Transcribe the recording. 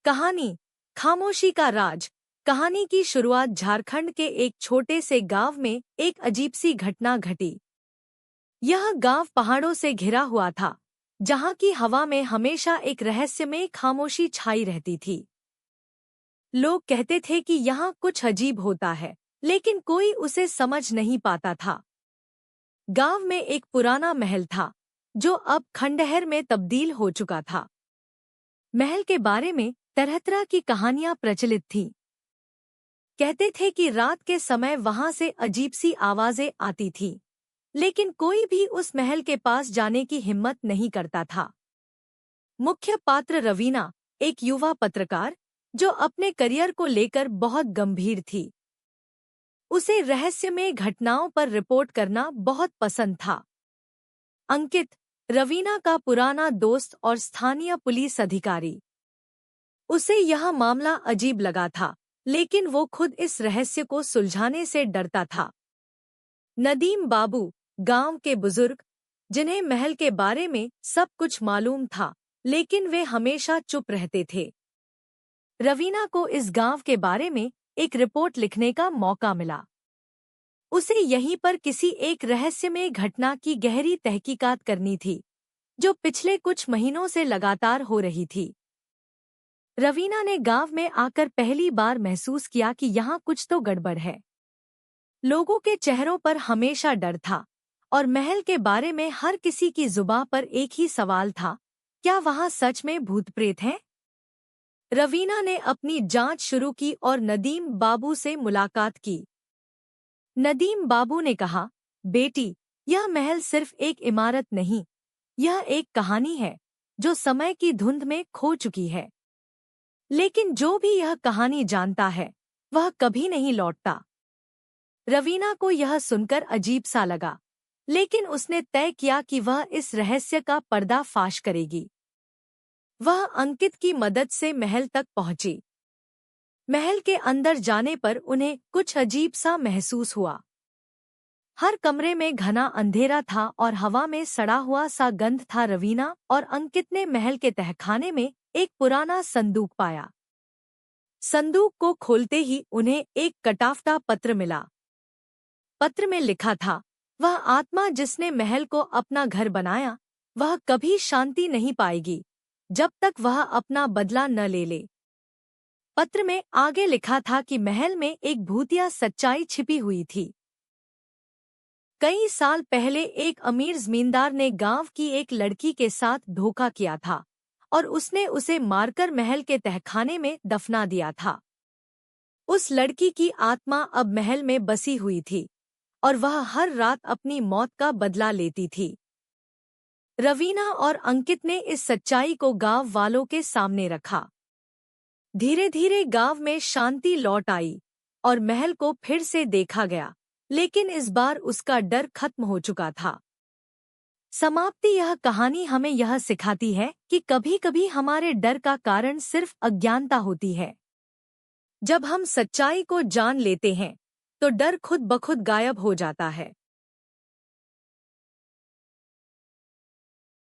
कहानी खामोशी का राज। कहानी की शुरुआत झारखंड के एक छोटे से गांव में एक अजीब सी घटना घटी। यह गांव पहाड़ों से घिरा हुआ था, जहां की हवा में हमेशा एक रहस्यमय खामोशी छाई रहती थी। लोग कहते थे कि यहाँ कुछ अजीब होता है, लेकिन कोई उसे समझ नहीं पाता था। गांव में एक पुराना महल था, जो अब खंडहर में तब्दील हो चुका था। महल के बारे में तरह तरह की कहानियां प्रचलित थीं। कहते थे कि रात के समय वहां से अजीब सी आवाजें आती थीं, लेकिन कोई भी उस महल के पास जाने की हिम्मत नहीं करता था। मुख्य पात्र रवीना, एक युवा पत्रकार, जो अपने करियर को लेकर बहुत गंभीर थी। उसे रहस्यमय घटनाओं पर रिपोर्ट करना बहुत पसंद था। अंकित, रवीना का पुराना दोस्त और स्थानीय पुलिस अधिकारी, उसे यह मामला अजीब लगा था, लेकिन वो खुद इस रहस्य को सुलझाने से डरता था। नदीम बाबू, गांव के बुजुर्ग, जिन्हें महल के बारे में सब कुछ मालूम था, लेकिन वे हमेशा चुप रहते थे। रवीना को इस गांव के बारे में एक रिपोर्ट लिखने का मौका मिला। उसे यहीं पर किसी एक रहस्यमय घटना की गहरी तहकीकात करनी थी, जो पिछले कुछ महीनों से लगातार हो रही थी। रवीना ने गांव में आकर पहली बार महसूस किया कि यहाँ कुछ तो गड़बड़ है। लोगों के चेहरों पर हमेशा डर था, और महल के बारे में हर किसी की जुबान पर एक ही सवाल था, क्या वहाँ सच में भूत प्रेत हैं? रवीना ने अपनी जांच शुरू की और नदीम बाबू से मुलाकात की। नदीम बाबू ने कहा, बेटी, यह महल सिर्फ एक इमारत नहीं, यह एक कहानी है जो समय की धुंध में खो चुकी है। लेकिन जो भी यह कहानी जानता है, वह कभी नहीं लौटता। रवीना को यह सुनकर अजीब सा लगा, लेकिन उसने तय किया कि वह इस रहस्य का पर्दाफाश करेगी। वह अंकित की मदद से महल तक पहुंची। महल के अंदर जाने पर उन्हें कुछ अजीब सा महसूस हुआ। हर कमरे में घना अंधेरा था और हवा में सड़ा हुआ सा गंध था। रवीना और अंकित ने महल के तहखाने में एक पुराना संदूक पाया। संदूक को खोलते ही उन्हें एक कटाफटा पत्र मिला। पत्र में लिखा था, वह आत्मा जिसने महल को अपना घर बनाया, वह कभी शांति नहीं पाएगी जब तक वह अपना बदला न ले ले। पत्र में आगे लिखा था कि महल में एक भूतिया सच्चाई छिपी हुई थी। कई साल पहले एक अमीर जमींदार ने गांव की एक लड़की के साथ धोखा किया था, और उसने उसे मारकर महल के तहखाने में दफना दिया था। उस लड़की की आत्मा अब महल में बसी हुई थी, और वह हर रात अपनी मौत का बदला लेती थी। रवीना और अंकित ने इस सच्चाई को गांव वालों के सामने रखा। धीरे धीरे गांव में शांति लौट आई, और महल को फिर से देखा गया, लेकिन इस बार उसका डर खत्म हो चुका था। समाप्ति। यह कहानी हमें यह सिखाती है कि कभी-कभी हमारे डर का कारण सिर्फ अज्ञानता होती है। जब हम सच्चाई को जान लेते हैं, तो डर खुद ब खुद गायब हो जाता है।